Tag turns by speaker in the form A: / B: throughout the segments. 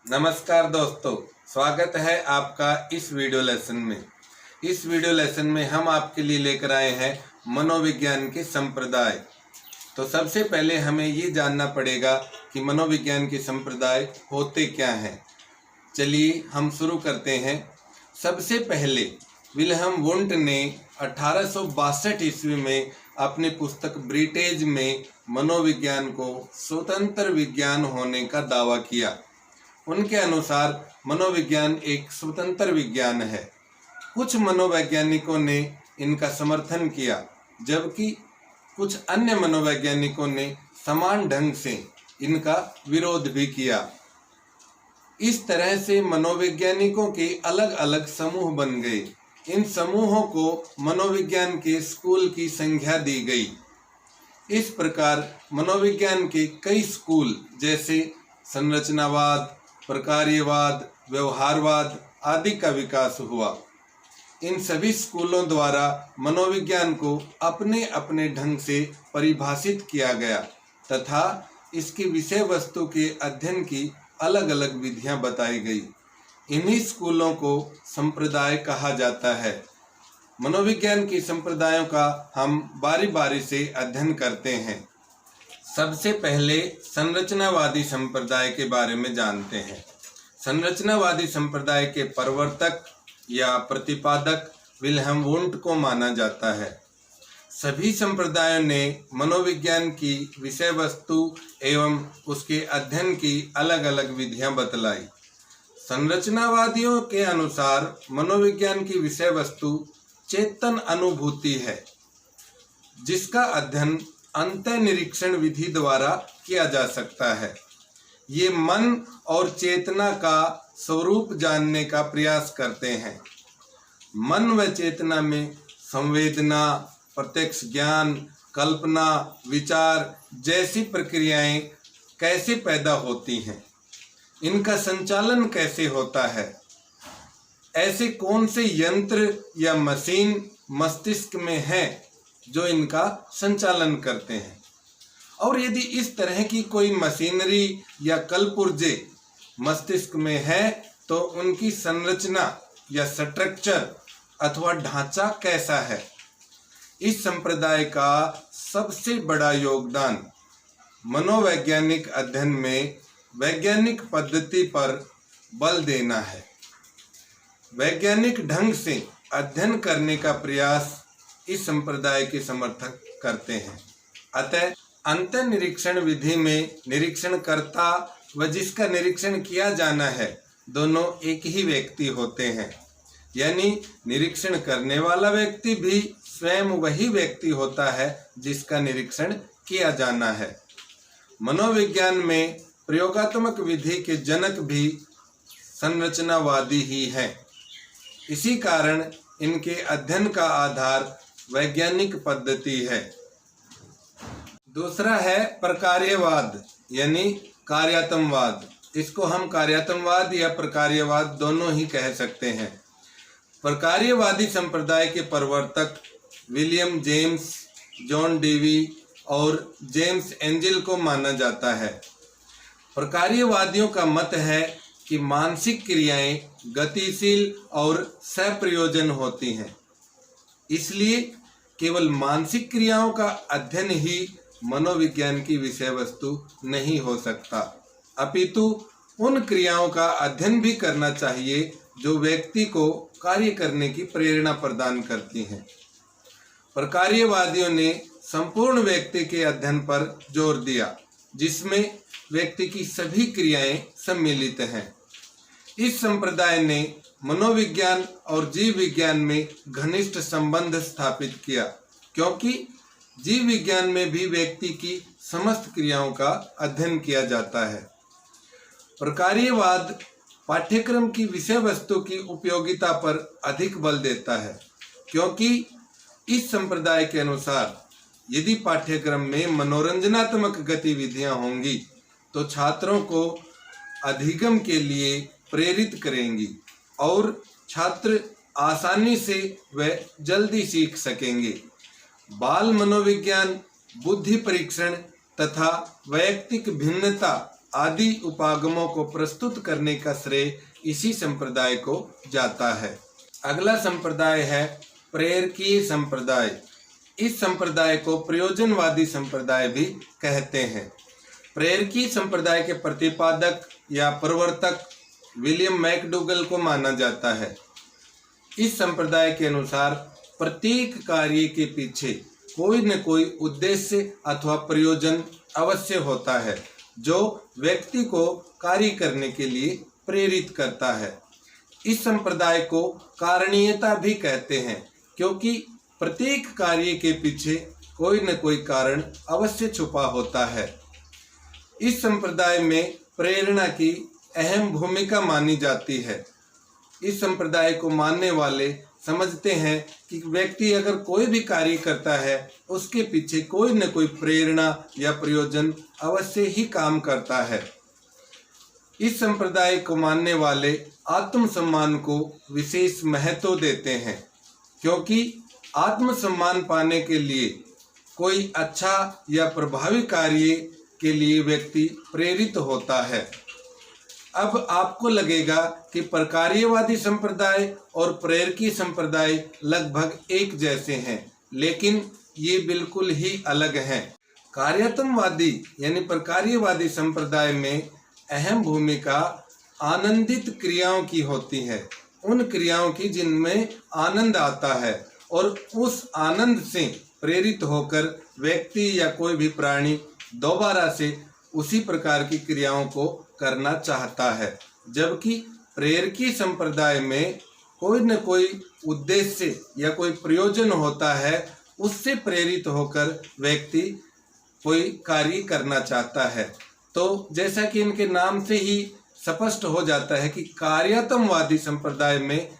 A: नमस्कार दोस्तों, स्वागत है आपका इस वीडियो लेसन में। इस वीडियो लेसन में हम आपके लिए लेकर आए हैं मनोविज्ञान के संप्रदाय। तो सबसे पहले हमें ये जानना पड़ेगा कि मनोविज्ञान के संप्रदाय होते क्या हैं। चलिए हम शुरू करते हैं। सबसे पहले विल्हेम वुंट ने 1862 ईस्वी में अपनी पुस्तक ब्रिटेज में मनोविज्ञान को स्वतंत्र विज्ञान होने का दावा किया। उनके अनुसार मनोविज्ञान एक स्वतंत्र विज्ञान है। कुछ मनोवैज्ञानिकों ने इनका समर्थन किया, जबकि कुछ अन्य मनोवैज्ञानिकों ने समान ढंग से इनका विरोध भी किया। इस तरह से मनोवैज्ञानिकों के अलग अलग समूह बन गए। इन समूहों को मनोविज्ञान के स्कूल की संज्ञा दी गई। इस प्रकार मनोविज्ञान के कई स्कूल जैसे संरचनावाद, प्रकार्यवाद, व्यवहारवाद आदि का विकास हुआ। इन सभी स्कूलों द्वारा मनोविज्ञान को अपने अपने ढंग से परिभाषित किया गया तथा इसकी विषय वस्तु के अध्ययन की अलग अलग विधियां बताई गई। इन्हीं स्कूलों को संप्रदाय कहा जाता है। मनोविज्ञान के संप्रदायों का हम बारी बारी से अध्ययन करते हैं। सबसे पहले संरचनावादी संप्रदाय के बारे में जानते हैं। संरचनावादी संप्रदाय के प्रवर्तक या प्रतिपादक विल्हेम वुंट को माना जाता है। सभी संप्रदायों ने मनोविज्ञान की विषय वस्तु एवं उसके अध्ययन की अलग अलग विधियां बतलाई। संरचनावादियों के अनुसार मनोविज्ञान की विषय वस्तु चेतन अनुभूति है, जिसका अध्ययन अंतःनिरीक्षण विधि द्वारा किया जा सकता है। ये मन और चेतना का स्वरूप जानने का प्रयास करते हैं। मन व चेतना में संवेदना, प्रत्यक्ष ज्ञान, कल्पना, विचार जैसी प्रक्रियाएं कैसे पैदा होती हैं, इनका संचालन कैसे होता है, ऐसे कौन से यंत्र या मशीन मस्तिष्क में है जो इनका संचालन करते हैं, और यदि इस तरह की कोई मशीनरी या कलपुर्जे मस्तिष्क में है तो उनकी संरचना या स्ट्रक्चर अथवा ढांचा कैसा है। इस संप्रदाय का सबसे बड़ा योगदान मनोवैज्ञानिक अध्ययन में वैज्ञानिक पद्धति पर बल देना है। वैज्ञानिक ढंग से अध्ययन करने का प्रयास इस संप्रदाय के समर्थक करते हैं। अतः अंतःनिरीक्षण विधि में निरीक्षणकर्ता व जिसका निरीक्षण किया जाना है दोनों एक ही व्यक्ति होते हैं, यानी निरीक्षण करने वाला व्यक्ति भी स्वयं वही व्यक्ति होता है जिसका निरीक्षण किया जाना है। मनोविज्ञान में प्रयोगात्मक विधि के जनक भी संरचनावादी ही हैं। इसी कारण इनके अध्ययन का आधार वैज्ञानिक पद्धति है। दूसरा है प्रकार्यवाद यानी कार्यात्मवाद। इसको हम कार्यात्मवाद या प्रकार्यवाद दोनों ही कह सकते हैं। प्रकार्यवादी संप्रदाय के प्रवर्तक विलियम जेम्स, जॉन डेवी और जेम्स एंजल को माना जाता है। प्रकार्यवादियों का मत है कि मानसिक क्रियाएं गतिशील और सप्रयोजन होती हैं, इसलिए केवल मानसिक क्रियाओं का अध्ययन ही मनोविज्ञान की विषय वस्तु नहीं हो सकता, अपितु उन क्रियाओं का अध्ययन भी करना चाहिए जो व्यक्ति को कार्य करने की प्रेरणा प्रदान करती हैं। प्रकार्यवादियों ने संपूर्ण व्यक्ति के अध्ययन पर जोर दिया, जिसमें व्यक्ति की सभी क्रियाएं सम्मिलित हैं। इस संप्रदाय ने मनोविज्ञान और जीव विज्ञान में घनिष्ठ संबंध स्थापित किया, क्योंकि जीव विज्ञान में भी व्यक्ति की समस्त क्रियाओं का अध्ययन किया जाता है। प्रकार्यवाद पाठ्यक्रम की विषय वस्तु की उपयोगिता पर अधिक बल देता है, क्योंकि इस संप्रदाय के अनुसार यदि पाठ्यक्रम में मनोरंजनात्मक गतिविधियां होंगी तो छात्रों को अधिगम के लिए प्रेरित करेंगी और छात्र आसानी से व जल्दी सीख सकेंगे। बाल मनोविज्ञान, बुद्धि परीक्षण तथा वैयक्तिक भिन्नता आदि उपागमों को प्रस्तुत करने का श्रेय इसी संप्रदाय को जाता है। अगला संप्रदाय है प्रेरकीय संप्रदाय। इस संप्रदाय को प्रयोजनवादी संप्रदाय भी कहते हैं। प्रेरकीय संप्रदाय के प्रतिपादक या प्रवर्तक विलियम मैकडूगल को माना जाता है। इस संप्रदाय के अनुसार प्रत्येक कार्य के पीछे कोई न कोई उद्देश्य अथवा प्रयोजन अवश्य होता है जो व्यक्ति को कार्य करने के लिए प्रेरित करता है। इस संप्रदाय को कारणीयता भी कहते हैं क्योंकि प्रत्येक कार्य के पीछे कोई न कोई कारण अवश्य छुपा होता है। इस संप्रदाय में प्रेरणा की अहम भूमिका मानी जाती है। इस संप्रदाय को मानने वाले समझते हैं कि व्यक्ति अगर कोई भी कार्य करता है उसके पीछे कोई न कोई प्रेरणा या प्रयोजन अवश्य ही काम करता है। इस संप्रदाय को मानने वाले आत्मसम्मान को विशेष महत्व देते हैं क्योंकि आत्मसम्मान पाने के लिए कोई अच्छा या प्रभावी कार्य के लिए व्यक्ति प्रेरित होता है। अब आपको लगेगा कि प्रकार्यवादी संप्रदाय और प्रेरकीय संप्रदाय लगभग एक जैसे हैं, लेकिन ये बिल्कुल ही अलग हैं। कार्यात्मवादी यानी प्रकार्यवादी संप्रदाय में अहम भूमिका आनंदित क्रियाओं की होती है, उन क्रियाओं की जिनमें आनंद आता है और उस आनंद से प्रेरित होकर व्यक्ति या कोई भी प्राणी दोबारा से उसी प्रकार की क्रियाओं को करना चाहता है। जबकि प्रेरकीय संप्रदाय में कोई न कोई उद्देश्य या कोई प्रयोजन होता है, उससे प्रेरित होकर व्यक्ति कोई कार्य करना चाहता है। तो जैसा कि इनके नाम से ही स्पष्ट हो जाता है कि कार्यात्मवादी संप्रदाय में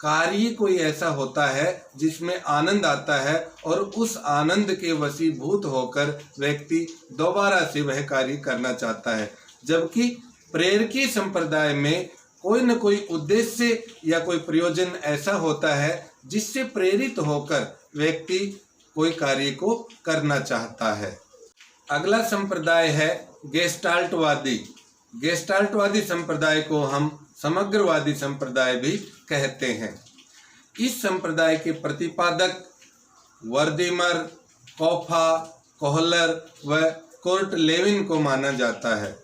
A: कार्य कोई ऐसा होता है जिसमें आनंद आता है और उस आनंद के वशीभूत होकर व्यक्ति दोबारा से वह कार्य करना चाहता है। जबकि प्रेरकीय संप्रदाय में कोई न कोई उद्देश्य या कोई प्रयोजन ऐसा होता है जिससे प्रेरित होकर व्यक्ति कोई कार्य को करना चाहता है। अगला संप्रदाय है गेस्टाल्टवादी। गेस्टाल्टवादी संप्रदाय को हम समग्रवादी संप्रदाय भी कहते हैं। इस संप्रदाय के प्रतिपादक वर्दिमर, कोफा, कोहलर व कुर्ट लेविन को माना जाता है।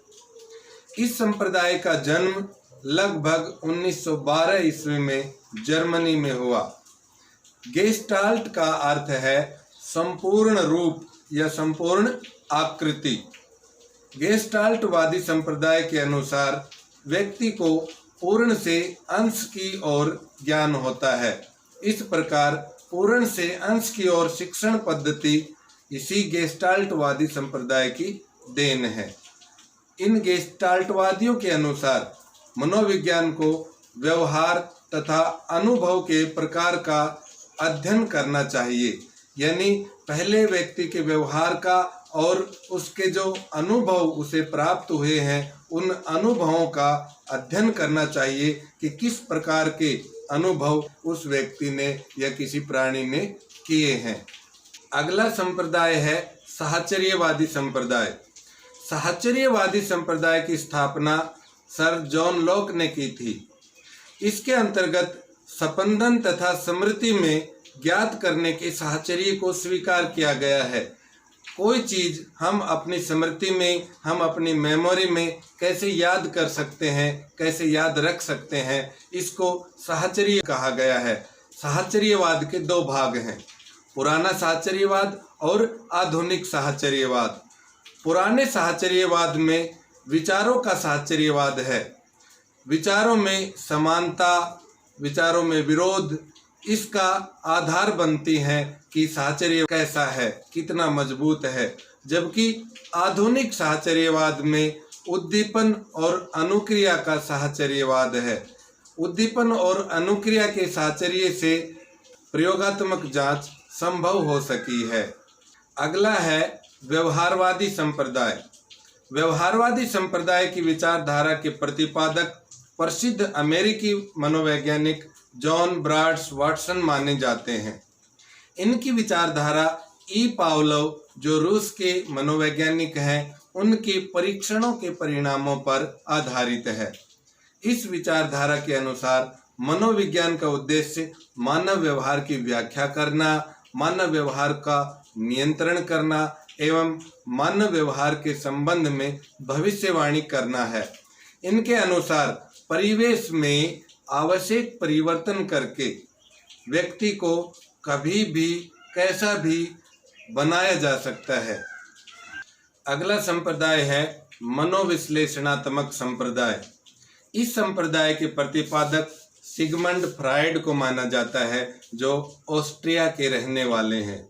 A: इस संप्रदाय का जन्म लगभग 1912 ईस्वी में जर्मनी में हुआ। गेस्टाल्ट का अर्थ है संपूर्ण रूप या संपूर्ण आकृति। गेस्टाल्टवादी संप्रदाय के अनुसार व्यक्ति को पूर्ण से अंश की ओर ज्ञान होता है। इस प्रकार पूर्ण से अंश की ओर शिक्षण पद्धति इसी गेस्टाल्टवादी संप्रदाय की देन है। इन गेस्टाल्टवादियों के अनुसार मनोविज्ञान को व्यवहार तथा अनुभव के प्रकार का अध्ययन करना चाहिए, यानी पहले व्यक्ति के व्यवहार का और उसके जो अनुभव उसे प्राप्त हुए हैं उन अनुभवों का अध्ययन करना चाहिए कि किस प्रकार के अनुभव उस व्यक्ति ने या किसी प्राणी ने किए हैं। अगला संप्रदाय है साहचर्यवादी संप्रदाय। साहचर्यवादी संप्रदाय की स्थापना सर जॉन लॉक ने की थी। इसके अंतर्गत संपंदन तथा स्मृति में ज्ञात करने के साहचर्य को स्वीकार किया गया है। कोई चीज़ हम अपनी स्मृति में, हम अपनी मेमोरी में कैसे याद कर सकते हैं, कैसे याद रख सकते हैं, इसको साहचर्य कहा गया है। साहचर्यवाद के दो भाग हैं, पुराना साहचर्यवाद और आधुनिक साहचर्यवाद। पुराने साहचर्यवाद में विचारों का साहचर्यवाद है। विचारों में समानता, विचारों में विरोध, इसका आधार बनती है कि साहचर्य कैसा है, कितना मजबूत है। जबकि आधुनिक साहचर्यवाद में उद्दीपन और अनुक्रिया का साहचर्यवाद है। उद्दीपन और अनुक्रिया के साहचर्य से प्रयोगात्मक जांच संभव हो सकी है। अगला है व्यवहारवादी संप्रदाय। व्यवहारवादी संप्रदाय की विचारधारा के प्रतिपादक प्रसिद्ध अमेरिकी मनोवैज्ञानिक जॉन ब्राड्स वाटसन माने जाते हैं। इनकी विचारधारा ई पावलोव जो रूस के मनोवैज्ञानिक हैं उनके परीक्षणों के परिणामों पर आधारित है। इस विचारधारा के अनुसार मनोविज्ञान का उद्देश्य मानव व्यवहार की व्याख्या करना, मानव व्यवहार का नियंत्रण करना एवं मानव व्यवहार के संबंध में भविष्यवाणी करना है। इनके अनुसार परिवेश में आवश्यक परिवर्तन करके व्यक्ति को कभी भी कैसा भी बनाया जा सकता है। अगला संप्रदाय है मनोविश्लेषणात्मक संप्रदाय। इस संप्रदाय के प्रतिपादक सिगमंड फ्रायड को माना जाता है, जो ऑस्ट्रिया के रहने वाले हैं।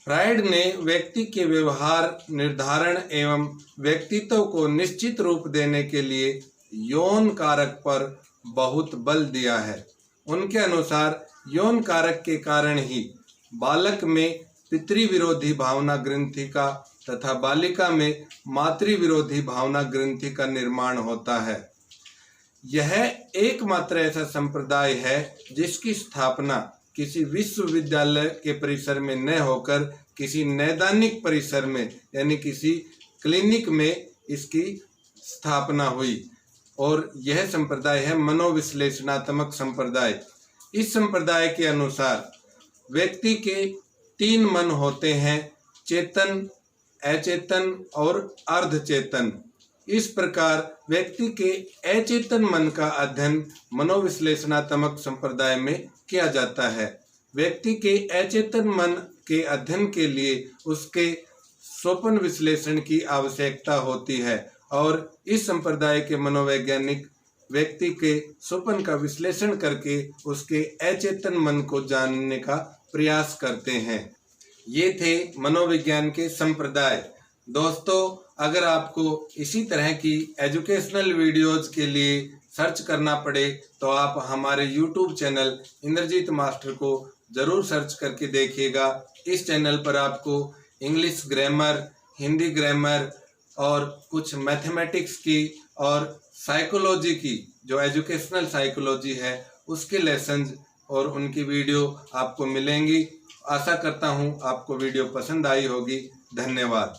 A: फ्रायड ने व्यक्ति के व्यवहार निर्धारण एवं व्यक्तित्व को निश्चित रूप देने के लिए यौन कारक पर बहुत बल दिया है। उनके अनुसार यौन कारक के कारण ही बालक में पितृविरोधी भावना ग्रंथि का तथा बालिका में मातृविरोधी भावना ग्रंथि का निर्माण होता है। यह एकमात्र ऐसा संप्रदाय है जिसकी स्थापना किसी विश्वविद्यालय के परिसर में न होकर किसी नैदानिक परिसर में यानी किसी क्लिनिक में इसकी स्थापना हुई, और यह संप्रदाय है मनोविश्लेषणात्मक संप्रदाय। इस संप्रदाय के अनुसार व्यक्ति के 3 मन होते हैं, चेतन, अचेतन और अर्धचेतन। इस प्रकार व्यक्ति के अचेतन मन का अध्ययन मनोविश्लेषणात्मक संप्रदाय में किया जाता है। व्यक्ति के अचेतन मन के अध्ययन के लिए उसके स्वप्न विश्लेषण की आवश्यकता होती है, और इस संप्रदाय के मनोवैज्ञानिक व्यक्ति के स्वप्न का विश्लेषण करके उसके अचेतन मन को जानने का प्रयास करते हैं। ये थे मनोविज्ञान के संप्रदाय। दोस्तों, अगर आपको इसी तरह की एजुकेशनल वीडियोज के लिए सर्च करना पड़े तो आप हमारे YouTube चैनल इंद्रजीत मास्टर को ज़रूर सर्च करके देखिएगा। इस चैनल पर आपको इंग्लिश ग्रामर, हिंदी ग्रामर और कुछ मैथमेटिक्स की और साइकोलॉजी की, जो एजुकेशनल साइकोलॉजी है, उसके लेसन्स और उनकी वीडियो आपको मिलेंगी। आशा करता हूँ आपको वीडियो पसंद आई होगी। धन्यवाद।